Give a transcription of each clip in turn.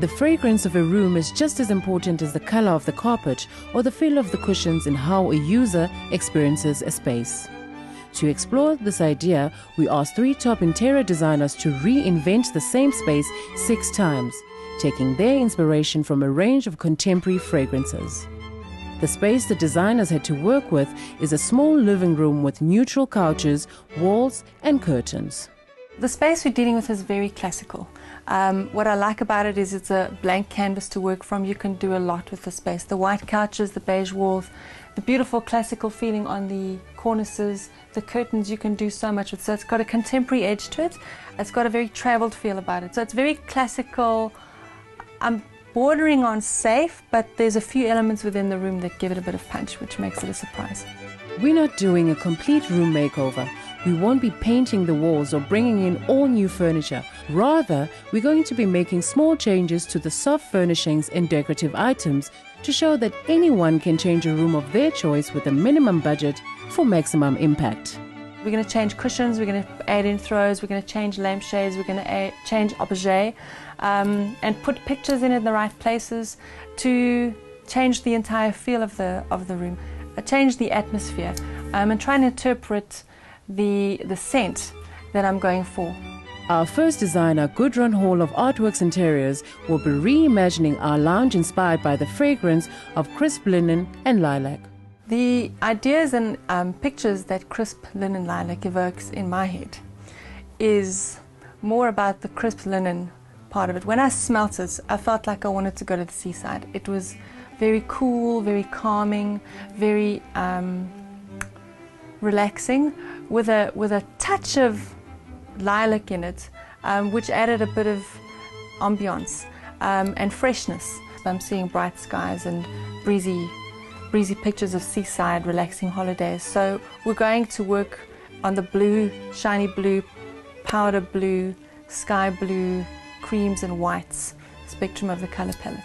The fragrance of a room is just as important as the color of the carpet or the feel of the cushions in how a user experiences a space. To explore this idea, we asked 3 top interior designers to reinvent the same space 6 times, taking their inspiration from a range of contemporary fragrances. The space the designers had to work with is a small living room with neutral couches, walls and curtains. The space we're dealing with is very classical. What I like about it is it's a blank canvas to work from. You can do a lot with the space. The white couches, the beige walls, the beautiful classical feeling on the cornices, the curtains, you can do so much with. So it's got a contemporary edge to it. It's got a very traveled feel about it. So it's very classical. I'm bordering on safe, but there's a few elements within the room that give it a bit of punch, which makes it a surprise. We're not doing a complete room makeover. We won't be painting the walls or bringing in all new furniture. Rather, we're going to be making small changes to the soft furnishings and decorative items to show that anyone can change a room of their choice with a minimum budget for maximum impact. We're going to change cushions, we're going to add in throws, we're going to change lampshades, we're going to change objet, and put pictures in the right places to change the entire feel of the room, change the atmosphere, and try and interpret the scent that I'm going for. Our first designer, Gudrun Hall of Artworks Interiors, will be reimagining our lounge inspired by the fragrance of crisp linen and lilac. The ideas and pictures that crisp linen lilac evokes in my head is more about the crisp linen part of it. When I smelt it, I felt like I wanted to go to the seaside. It was very cool, very calming, very relaxing, with a touch of lilac in it, which added a bit of ambiance and freshness. I'm seeing bright skies and breezy pictures of seaside, relaxing holidays. So we're going to work on the blue, shiny blue, powder blue, sky blue, creams and whites spectrum of the color palette.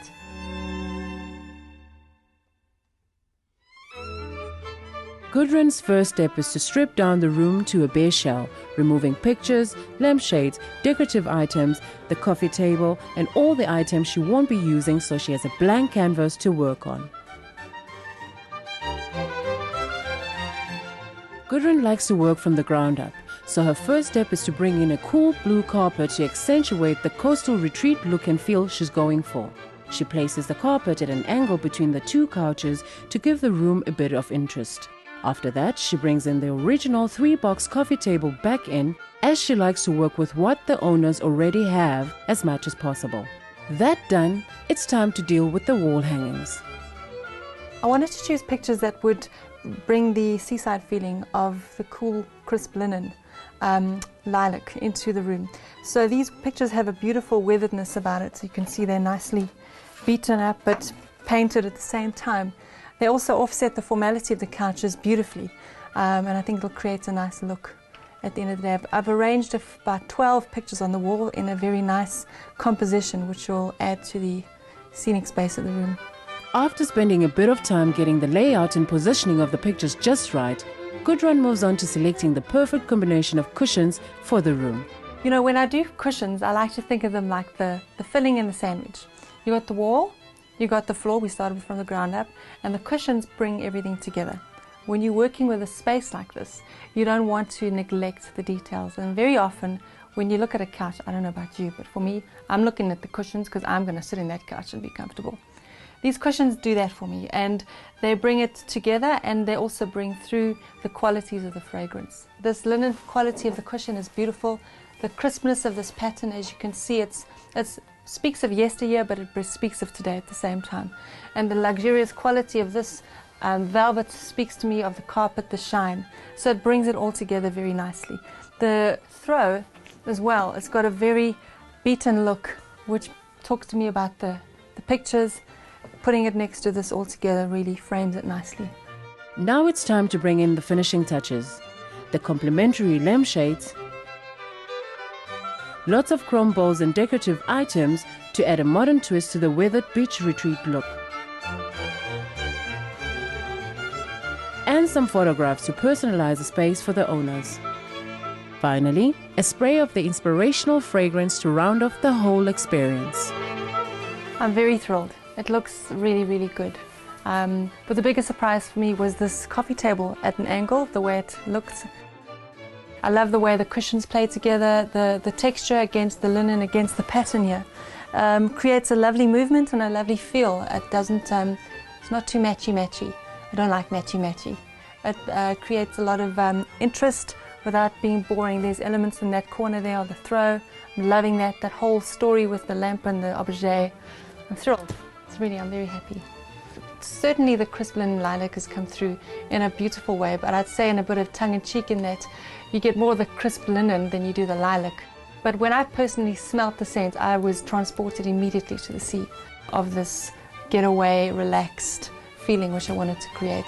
Gudrun's first step is to strip down the room to a bare shell, removing pictures, lampshades, decorative items, the coffee table, and all the items she won't be using, so she has a blank canvas to work on. Gudrun likes to work from the ground up, so her first step is to bring in a cool blue carpet to accentuate the coastal retreat look and feel she's going for. She places the carpet at an angle between the 2 couches to give the room a bit of interest. After that, she brings in the original 3-box coffee table back in, as she likes to work with what the owners already have as much as possible. That done, it's time to deal with the wall hangings. I wanted to choose pictures that would bring the seaside feeling of the cool, crisp linen lilac into the room. So these pictures have a beautiful weatheredness about it, so you can see they're nicely beaten up but painted at the same time. They also offset the formality of the couches beautifully, and I think it'll create a nice look at the end of the day. I've arranged about 12 pictures on the wall in a very nice composition, which will add to the scenic space of the room. After spending a bit of time getting the layout and positioning of the pictures just right, Gudrun moves on to selecting the perfect combination of cushions for the room. You know, when I do cushions, I like to think of them like the filling in the sandwich. You got the wall, you got the floor, we started from the ground up, and the cushions bring everything together. When you're working with a space like this, you don't want to neglect the details. And very often, when you look at a couch, I don't know about you, but for me, I'm looking at the cushions because I'm going to sit in that couch and be comfortable. These cushions do that for me, and they bring it together, and they also bring through the qualities of the fragrance. This linen quality of the cushion is beautiful. The crispness of this pattern, as you can see, it speaks of yesteryear, but it speaks of today at the same time. And the luxurious quality of this velvet speaks to me of the carpet, the shine. So it brings it all together very nicely. The throw as well, it's got a very beaten look, which talks to me about the pictures. Putting it next to this all together really frames it nicely. Now it's time to bring in the finishing touches. The complementary lampshades, lots of chrome bowls and decorative items to add a modern twist to the weathered beach retreat look. And some photographs to personalize the space for the owners. Finally, a spray of the inspirational fragrance to round off the whole experience. I'm very thrilled. It looks really, really good. But the biggest surprise for me was this coffee table at an angle, the way it looked. I love the way the cushions play together, the texture against the linen, against the pattern here. Creates a lovely movement and a lovely feel. It doesn't, it's not too matchy-matchy. I don't like matchy-matchy. It creates a lot of interest without being boring. There's elements in that corner there of the throw. I'm loving that whole story with the lamp and the objet. I'm thrilled. I'm very happy. Certainly the crisp linen lilac has come through in a beautiful way, but I'd say in a bit of tongue-in-cheek in that you get more of the crisp linen than you do the lilac. But when I personally smelt the scent, I was transported immediately to the sea of this getaway, relaxed feeling which I wanted to create.